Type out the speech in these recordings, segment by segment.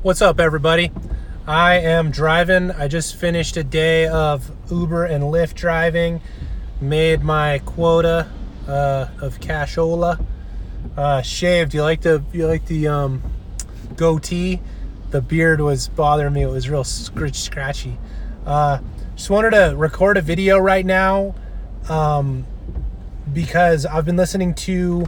What's up, everybody? I am driving. I just finished a day of Uber and Lyft driving. Made my quota of cashola. Shaved. You like the goatee? The beard was bothering me. It was real scratchy. Just wanted to record a video right now because I've been listening to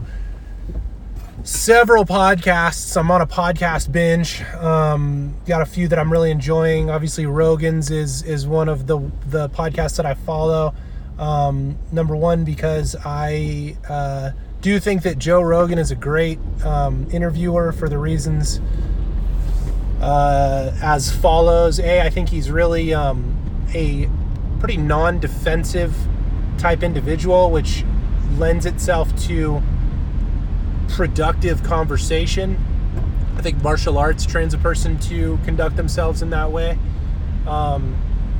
several podcasts. I'm on a podcast binge. Got a few that I'm really enjoying. Obviously, Rogan's is one of the podcasts that I follow. Number one, because I do think that Joe Rogan is a great interviewer for the reasons as follows. I think he's really a pretty non-defensive type individual, which lends itself to productive conversation. I think martial arts trains a person to conduct themselves in that way.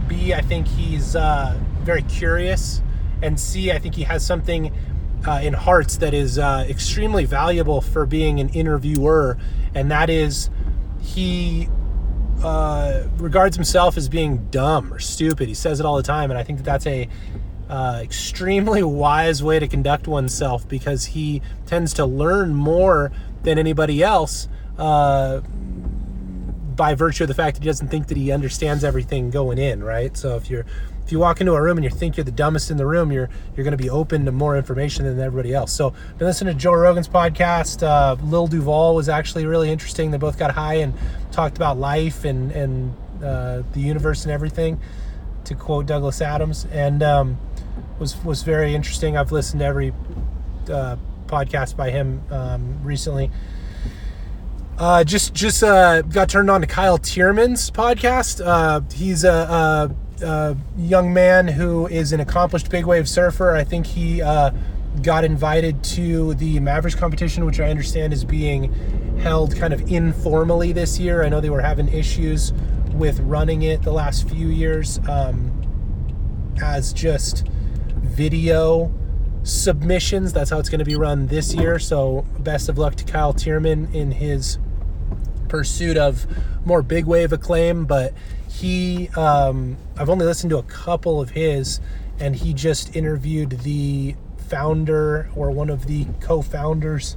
B, I think he's very curious. And C, I think he has something in hearts that is extremely valuable for being an interviewer, and that is he regards himself as being dumb or stupid. He says it all the time, and I think that that's a extremely wise way to conduct oneself, because he tends to learn more than anybody else by virtue of the fact that he doesn't think that he understands everything going in, right? So if you walk into a room and you think you're the dumbest in the room, you're going to be open to more information than everybody else. So I've been listening to Joe Rogan's podcast. Lil Duval was actually really interesting. They both got high and talked about life and the universe and everything, to quote Douglas Adams, and was very interesting. I've listened to every podcast by him recently. Just got turned on to Kyle Tierman's podcast. He's a young man who is an accomplished big wave surfer. I think he got invited to the Mavericks competition, which I understand is being held kind of informally this year. I know they were having issues with running it the last few years as just video submissions. That's how it's going to be run this year. So best of luck to Kyle Tierman in his pursuit of more big wave acclaim. But he I've only listened to a couple of his, and he just interviewed the founder, or one of the co-founders,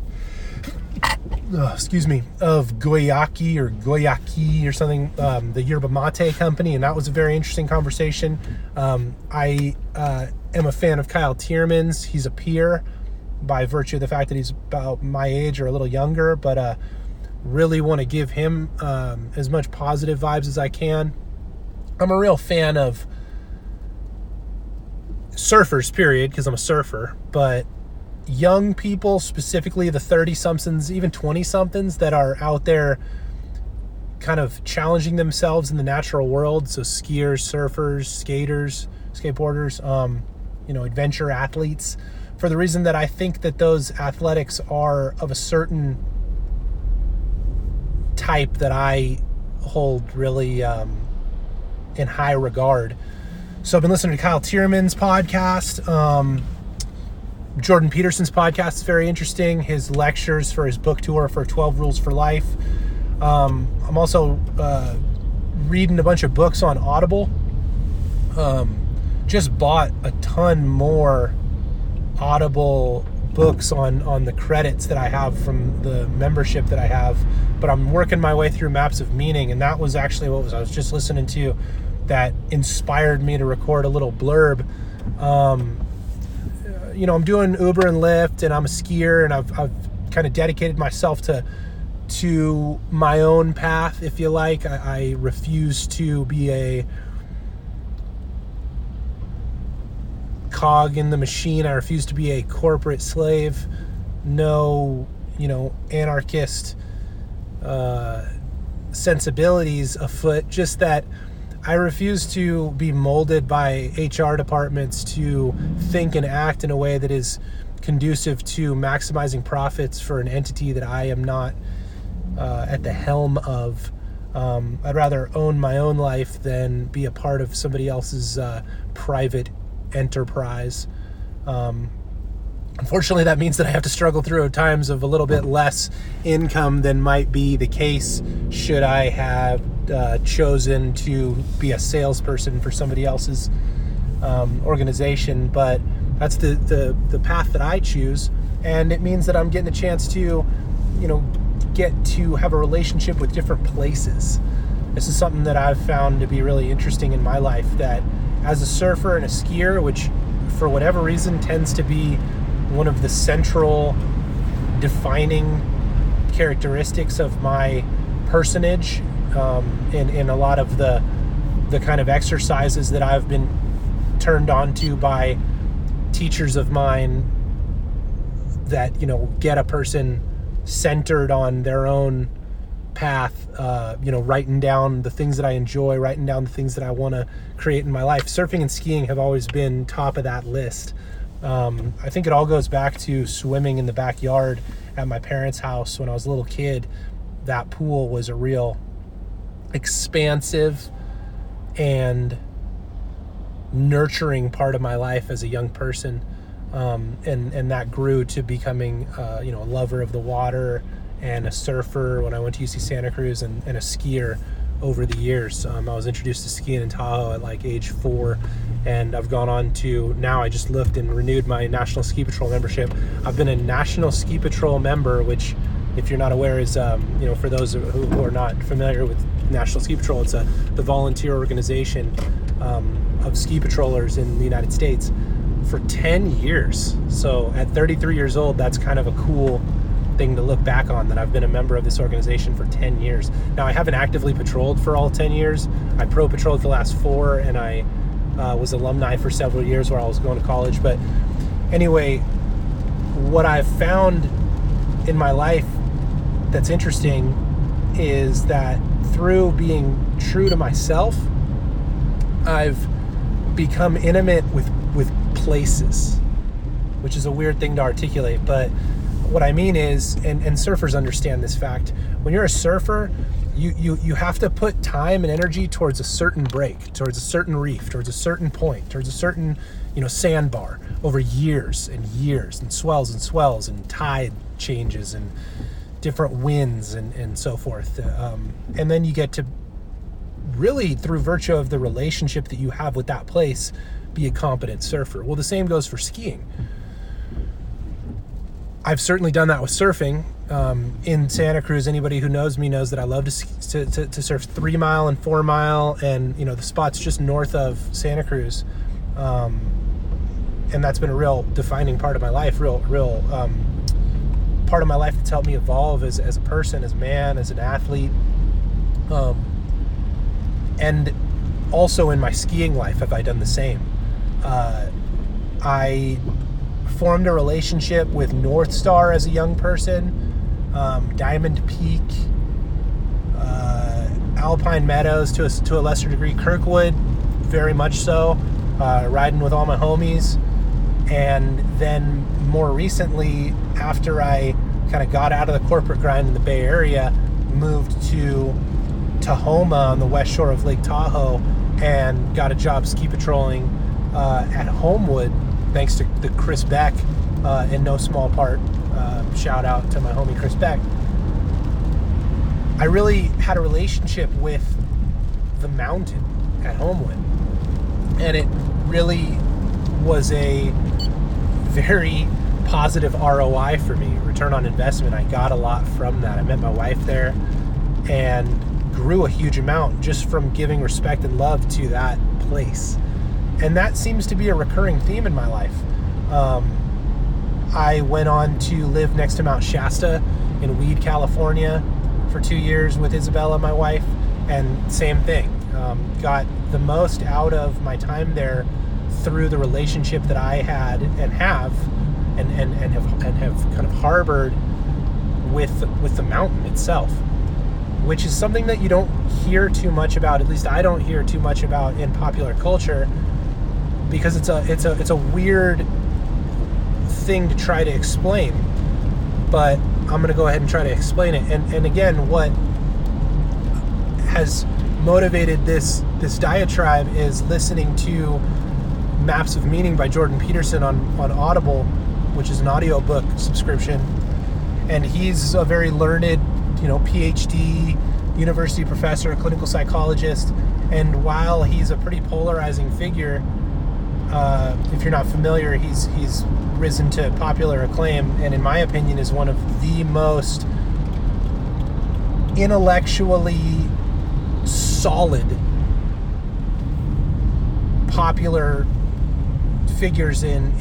of Goyaki or something, the yerba mate company, and that was a very interesting conversation. I am a fan of Kyle Tierman's. He's a peer by virtue of the fact that he's about my age or a little younger, but really want to give him as much positive vibes as I can. I'm a real fan of surfers, period, because I'm a surfer, but young people, specifically the 30-somethings, even 20-somethings that are out there kind of challenging themselves in the natural world. So skiers, surfers, skaters, skateboarders, adventure athletes, for the reason that I think that those athletics are of a certain type that I hold really in high regard. So I've been listening to Kyle Tierman's podcast. Jordan Peterson's podcast is very interesting. His lectures for his book tour for 12 Rules for Life. I'm also reading a bunch of books on Audible. Just bought a ton more Audible books on the credits that I have from the membership that I have. But I'm working my way through Maps of Meaning, and that was actually I was just listening to that inspired me to record a little blurb. I'm doing Uber and Lyft, and I'm a skier, and I've kind of dedicated myself to my own path, if you like. I refuse to be a cog in the machine. I refuse to be a corporate slave. No, anarchist sensibilities afoot. Just that I refuse to be molded by HR departments to think and act in a way that is conducive to maximizing profits for an entity that I am not at the helm of. I'd rather own my own life than be a part of somebody else's private enterprise. Unfortunately, that means that I have to struggle through times of a little bit less income than might be the case should I have chosen to be a salesperson for somebody else's organization. But that's the path that I choose, and it means that I'm getting a chance to, get to have a relationship with different places. This is something that I've found to be really interesting in my life, that as a surfer and a skier, which for whatever reason tends to be one of the central defining characteristics of my personage, in a lot of the kind of exercises that I've been turned on to by teachers of mine that, get a person centered on their own path, writing down the things that I enjoy, writing down the things that I want to create in my life. Surfing and skiing have always been top of that list. I think it all goes back to swimming in the backyard at my parents' house when I was a little kid. That pool was a real expansive and nurturing part of my life as a young person. And that grew to becoming, a lover of the water and a surfer when I went to UC Santa Cruz, and a skier over the years. I was introduced to skiing in Tahoe at like age 4, and I've gone on to, now I just looked and renewed my National Ski Patrol membership. I've been a National Ski Patrol member, which, if you're not aware, is, for those who are not familiar with National Ski Patrol, it's the volunteer organization of ski patrollers in the United States for 10 years. So at 33 years old, that's kind of a cool thing to look back on, that I've been a member of this organization for 10 years. Now, I haven't actively patrolled for all 10 years. I pro patrolled for the last 4, and I was alumni for several years while I was going to college. But anyway, what I've found in my life that's interesting is that through being true to myself, I've become intimate with places, which is a weird thing to articulate, but what I mean is, and surfers understand this fact, when you're a surfer, you have to put time and energy towards a certain break, towards a certain reef, towards a certain point, towards a certain, sandbar over years and years, and swells and tide changes and different winds and so forth. And then you get to really, through virtue of the relationship that you have with that place, be a competent surfer. Well, the same goes for skiing. I've certainly done that with surfing. In Santa Cruz, anybody who knows me knows that I love to surf 3 Mile and 4 Mile, and the spots just north of Santa Cruz. And that's been a real defining part of my life, real part of my life that's helped me evolve as a person, as a man, as an athlete. And also in my skiing life have I done the same. I formed a relationship with North Star as a young person, Diamond Peak, Alpine Meadows to a lesser degree, Kirkwood, very much so, riding with all my homies. And then more recently, after I kind of got out of the corporate grind in the Bay Area, moved to Tahoma on the west shore of Lake Tahoe and got a job ski patrolling at Homewood, thanks to the Chris Beck, in no small part. Shout out to my homie Chris Beck. I really had a relationship with the mountain at Homewood, and it really was a very positive ROI for me, return on investment. I got a lot from that. I met my wife there and grew a huge amount just from giving respect and love to that place. And that seems to be a recurring theme in my life. I went on to live next to Mount Shasta in Weed, California for 2 years with Isabella, my wife, and same thing. Got the most out of my time there through the relationship that I had and have kind of harbored with the mountain itself, which is something that you don't hear too much about. At least I don't hear too much about in popular culture, because it's a weird thing to try to explain. But I'm going to go ahead and try to explain it. And again, what has motivated this diatribe is listening to Maps of Meaning by Jordan Peterson on Audible, which is an audiobook subscription. And he's a very learned, PhD, university professor, clinical psychologist. And while he's a pretty polarizing figure, if you're not familiar, he's risen to popular acclaim, and in my opinion is one of the most intellectually solid popular figures in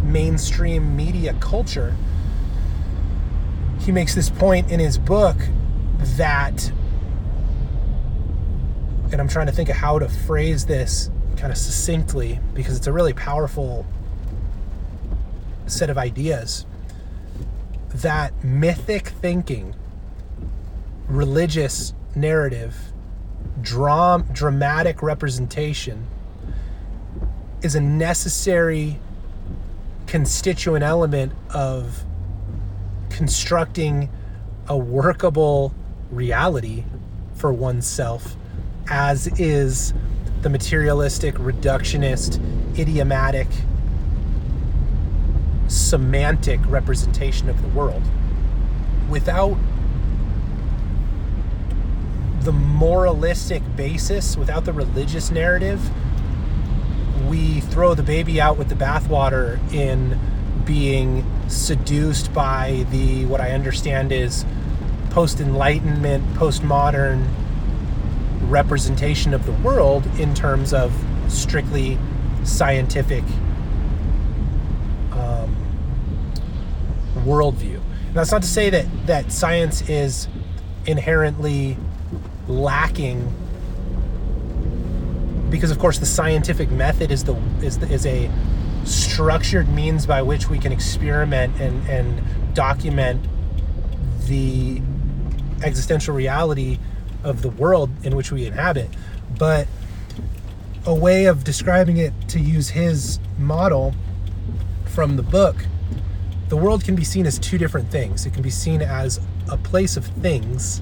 mainstream media culture. He makes this point in his book that, and I'm trying to think of how to phrase this kind of succinctly, because it's a really powerful set of ideas, that mythic thinking, religious narrative, dramatic representation is a necessary constituent element of constructing a workable reality for oneself, as is the materialistic, reductionist, idiomatic, semantic representation of the world. Without the moralistic basis, without the religious narrative, we throw the baby out with the bathwater in being seduced by the, what I understand is post-enlightenment, postmodern representation of the world in terms of strictly scientific worldview. And that's not to say that science is inherently lacking, because of course the scientific method is a structured means by which we can experiment and document the existential reality of the world in which we inhabit. But a way of describing it, to use his model from the book, the world can be seen as two different things. It can be seen as a place of things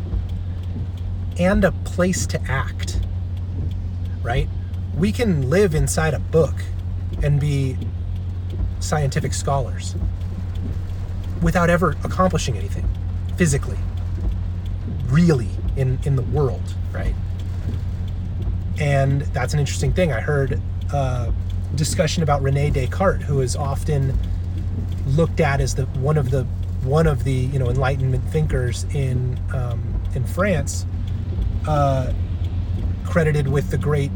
and a place to act, right? We can live inside a book and be scientific scholars without ever accomplishing anything physically, really, in the world, right? And that's an interesting thing. I heard a discussion about René Descartes, who is often looked at as one of the Enlightenment thinkers in France, credited with the great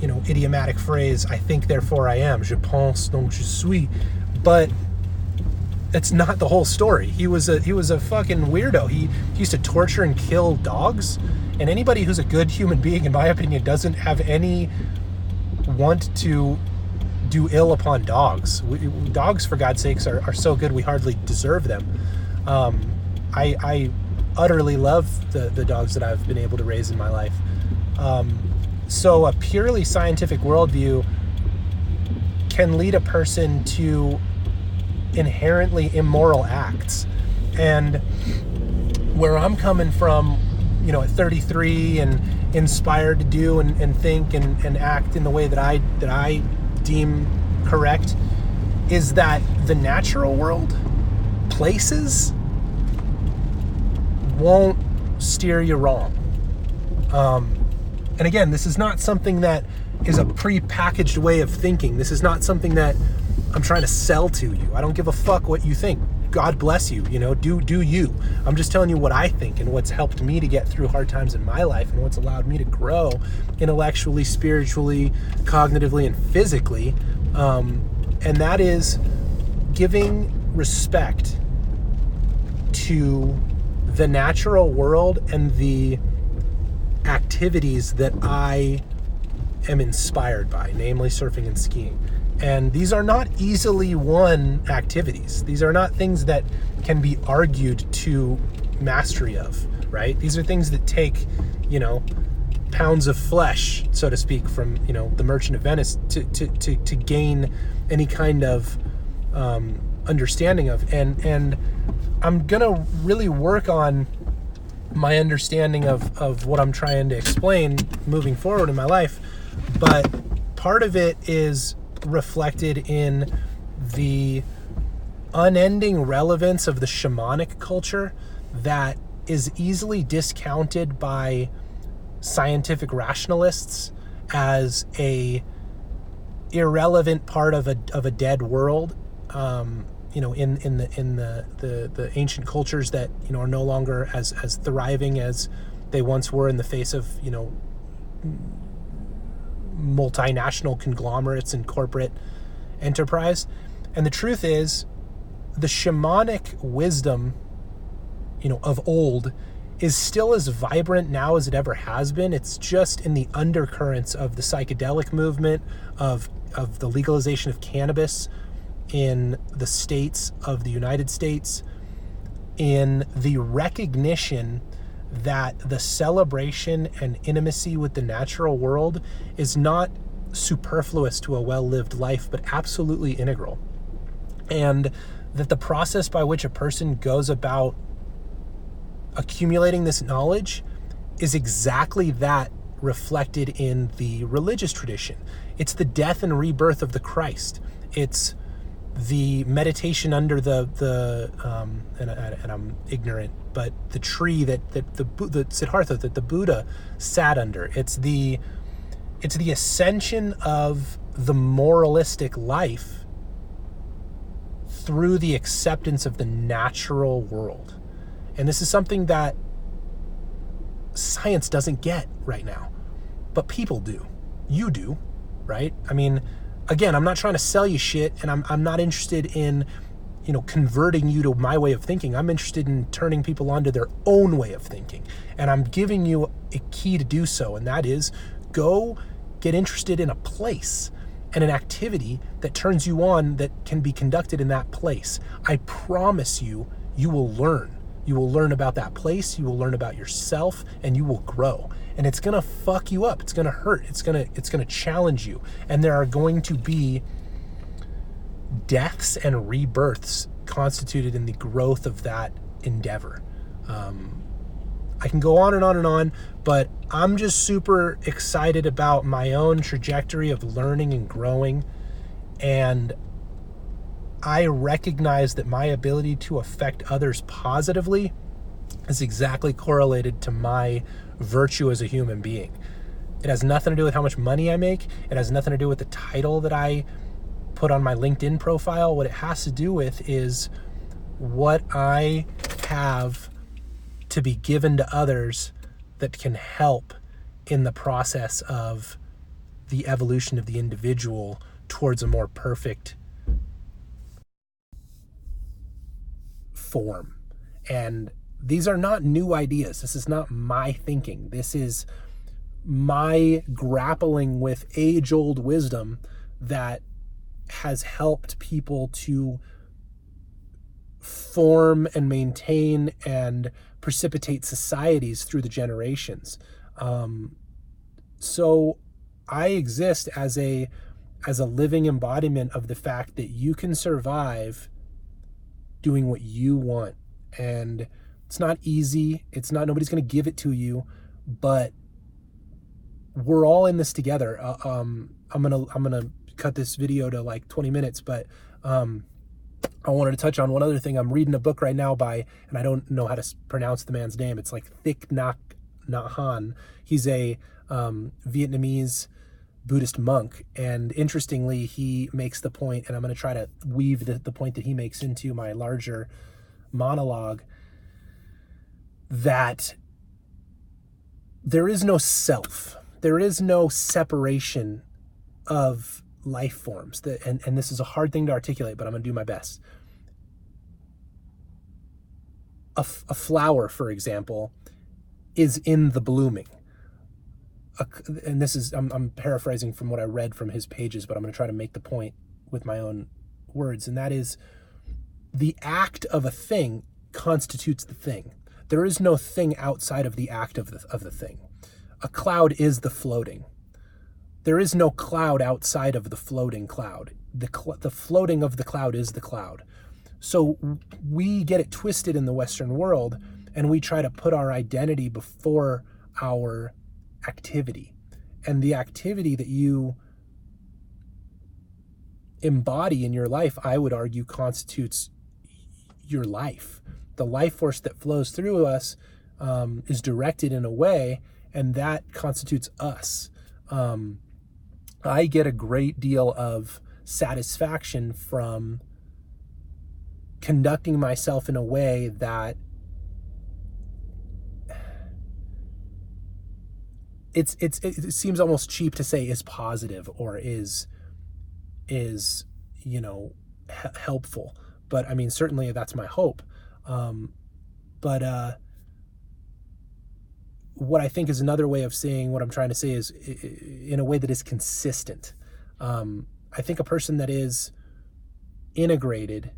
idiomatic phrase, "I think, therefore I am." Je pense, donc je suis. But it's not the whole story. He was a fucking weirdo. He used to torture and kill dogs. And anybody who's a good human being, in my opinion, doesn't have any want to do ill upon dogs. Dogs, for God's sakes, are so good we hardly deserve them. I utterly love the dogs that I've been able to raise in my life. So a purely scientific worldview can lead a person to inherently immoral acts. And where I'm coming from, at 33 and inspired to do and think and act in the way that I deem correct, is that the natural world, places, won't steer you wrong. And again, this is not something that is a pre-packaged way of thinking. This is not something that I'm trying to sell to you. I don't give a fuck what you think. God bless you, do you. I'm just telling you what I think and what's helped me to get through hard times in my life and what's allowed me to grow intellectually, spiritually, cognitively, and physically. And that is giving respect to the natural world and the activities that I am inspired by, namely surfing and skiing. And these are not easily won activities. These are not things that can be argued to mastery of, right? These are things that take, pounds of flesh, so to speak, from, the Merchant of Venice to gain any kind of understanding of. And I'm gonna really work on my understanding of what I'm trying to explain moving forward in my life. But part of it is reflected in the unending relevance of the shamanic culture that is easily discounted by scientific rationalists as a irrelevant part of a dead world. In the ancient cultures that are no longer as thriving as they once were in the face of multinational conglomerates and corporate enterprise. And the truth is, the shamanic wisdom of old is still as vibrant now as it ever has been. It's just in the undercurrents of the psychedelic movement, of the legalization of cannabis in the states of the United States, in the recognition that the celebration and intimacy with the natural world is not superfluous to a well-lived life, but absolutely integral. And that the process by which a person goes about accumulating this knowledge is exactly that reflected in the religious tradition. It's the death and rebirth of the Christ. It's the meditation under and I'm ignorant, but the tree that the Siddhartha, that the Buddha sat under. It's the ascension of the moralistic life through the acceptance of the natural world. And this is something that science doesn't get right now, but people do. You do, right? I mean, again, I'm not trying to sell you shit, and I'm not interested in, converting you to my way of thinking. I'm interested in turning people onto their own way of thinking. And I'm giving you a key to do so, and that is go get interested in a place and an activity that turns you on, that can be conducted in that place. I promise you, you will learn. You will learn about that place, you will learn about yourself, and you will grow. And it's gonna fuck you up, it's gonna hurt, it's gonna challenge you. And there are going to be deaths and rebirths constituted in the growth of that endeavor. I can go on and on and on, but I'm just super excited about my own trajectory of learning and growing. And I recognize that my ability to affect others positively is exactly correlated to my virtue as a human being. It has nothing to do with how much money I make. It has nothing to do with the title that I put on my LinkedIn profile. What it has to do with is what I have to be given to others that can help in the process of the evolution of the individual towards a more perfect form. And these are not new ideas. This is not my thinking. This is my grappling with age-old wisdom that has helped people to form and maintain and precipitate societies through the generations. So I exist as a living embodiment of the fact that you can survive doing what you want. And it's not easy. Nobody's going to give it to you, but we're all in this together. I'm going to cut this video to like 20 minutes, but I wanted to touch on one other thing. I'm reading a book right now by, and I don't know how to pronounce the man's name. It's like Thich Nhat Hanh. He's a Vietnamese Buddhist monk. And interestingly, he makes the point, and I'm going to try to weave the point that he makes into my larger monologue, that there is no self. There is no separation of life forms. And this is a hard thing to articulate, but I'm going to do my best. A flower, for example, is in the blooming. And this is, I'm paraphrasing from what I read from his pages, but I'm going to try to make the point with my own words. And that is, the act of a thing constitutes the thing. There is no thing outside of the act of the thing. A cloud is the floating. There is no cloud outside of the floating cloud. The floating of the cloud is the cloud. So we get it twisted in the Western world, and we try to put our identity before our activity. And the activity that you embody in your life, I would argue, constitutes your life. The life force that flows through us is directed in a way, and that constitutes us. I get a great deal of satisfaction from conducting myself in a way that it seems almost cheap to say is positive or is helpful, but I mean, certainly that's my hope. But what I think is another way of saying what I'm trying to say is in a way that is consistent. I think a person that is integrated,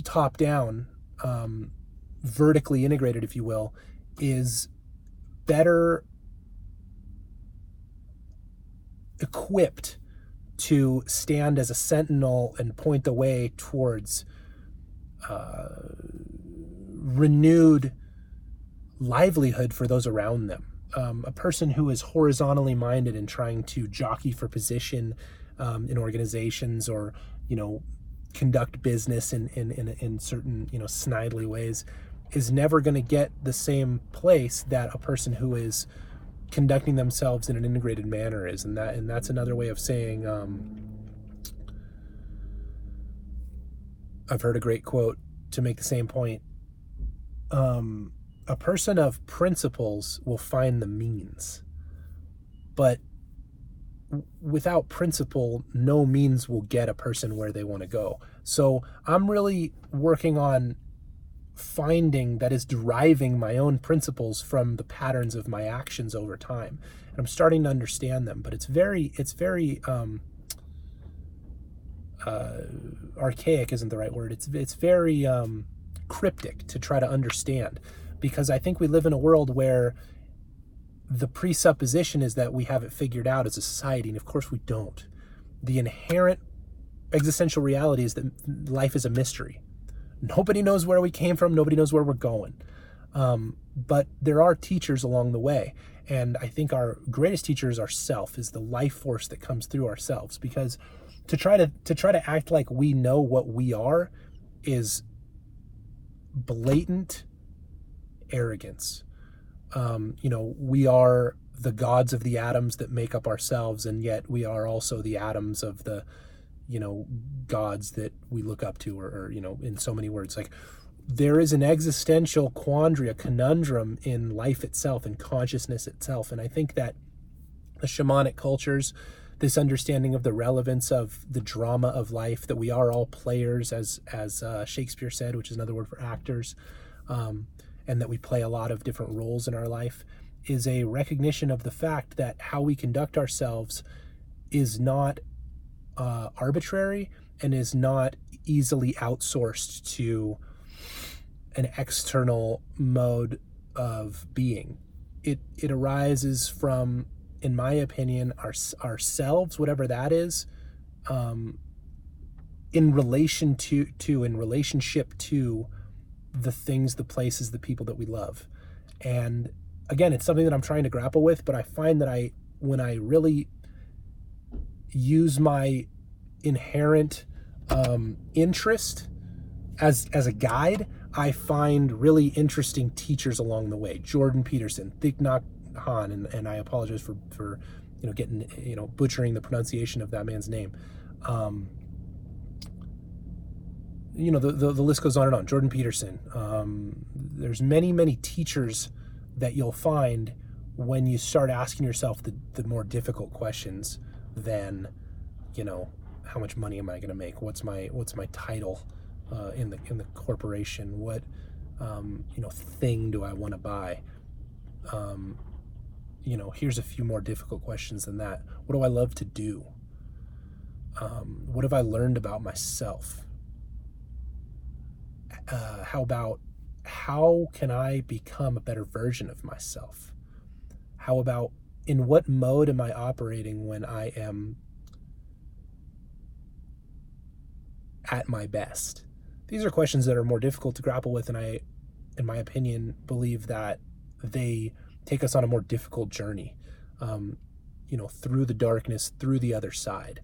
top down, vertically integrated, if you will, is better equipped to stand as a sentinel and point the way towards renewed livelihood for those around them. A person who is horizontally minded and trying to jockey for position in organizations, or conduct business in certain snidely ways, is never going to get the same place that a person who is conducting themselves in an integrated manner is. And that's another way of saying, I've heard a great quote to make the same point. A person of principles will find the means, but without principle, no means will get a person where they want to go. So I'm really working on finding that is deriving my own principles from the patterns of my actions over time, and I'm starting to understand them. But it's very archaic isn't the right word. It's very cryptic to try to understand, because I think we live in a world where the presupposition is that we have it figured out as a society, and of course we don't. The inherent existential reality is that life is a mystery. Nobody knows where we came from. Nobody knows where we're going. But there are teachers along the way. And I think our greatest teacher is ourself, is the life force that comes through ourselves. Because to try to act like we know what we are is blatant arrogance. We are the gods of the atoms that make up ourselves, and yet we are also the atoms of the gods that we look up to, or in so many words. Like, there is an existential quandary, a conundrum in life itself and consciousness itself. And I think that the shamanic cultures, this understanding of the relevance of the drama of life, that we are all players, as Shakespeare said, which is another word for actors, and that we play a lot of different roles in our life, is a recognition of the fact that how we conduct ourselves is not arbitrary and is not easily outsourced to an external mode of being. It arises from, in my opinion, ourselves, whatever that is, in relationship to the things, the places, the people that we love. And again, it's something that I'm trying to grapple with, but I find that when I really use my inherent interest as a guide, I find really interesting teachers along the way. Jordan Peterson, Thich Nhat Hanh, and I apologize for getting butchering the pronunciation of that man's name. The list goes on and on. Jordan Peterson. There's many teachers that you'll find when you start asking yourself the more difficult questions than, how much money am I going to make? What's my title in the corporation? What thing do I want to buy? Here's a few more difficult questions than that. What do I love to do? What have I learned about myself? How can I become a better version of myself? How about, in what mode am I operating when I am at my best? These are questions that are more difficult to grapple with, and I, in my opinion, believe that they take us on a more difficult journey, through the darkness, through the other side.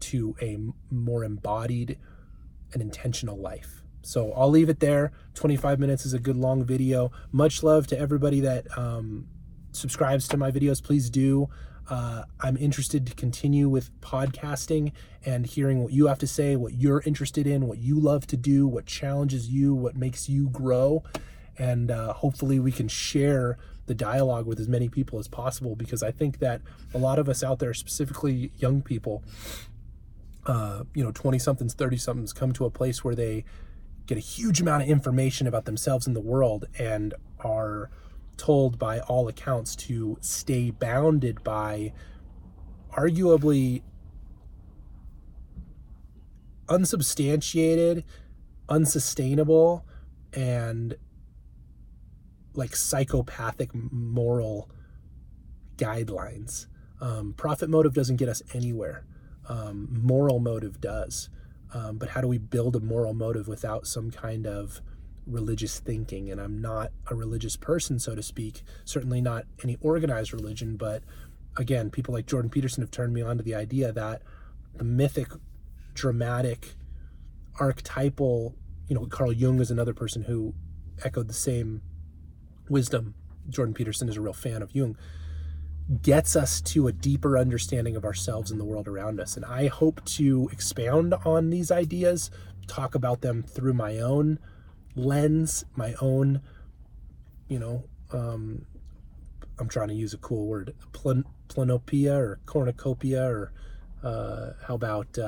to a more embodied and intentional life. So I'll leave it there. 25 minutes is a good long video. Much love to everybody that subscribes to my videos. Please do. I'm interested to continue with podcasting and hearing what you have to say, what you're interested in, what you love to do, what challenges you, what makes you grow. And hopefully we can share the dialogue with as many people as possible, because I think that a lot of us out there, specifically young people, 20-somethings, 30-somethings, come to a place where they get a huge amount of information about themselves and the world and are told by all accounts to stay bounded by arguably unsubstantiated, unsustainable, and like psychopathic moral guidelines. Profit motive doesn't get us anywhere. Moral motive does. But how do we build a moral motive without some kind of religious thinking? And I'm not a religious person, so to speak, certainly not any organized religion. But again, people like Jordan Peterson have turned me on to the idea that the mythic, dramatic, archetypal, Carl Jung is another person who echoed the same wisdom. Jordan Peterson is a real fan of Jung. Gets us to a deeper understanding of ourselves and the world around us. And I hope to expound on these ideas, talk about them through my own lens, my own, I'm trying to use a cool word, planopia or cornucopia, or how about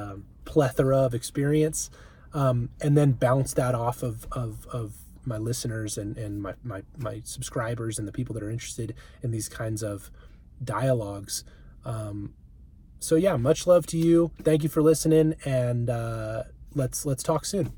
plethora of experience, and then bounce that off of my listeners and my subscribers and the people that are interested in these kinds of dialogues. So yeah, much love to you. Thank you for listening, and let's talk soon.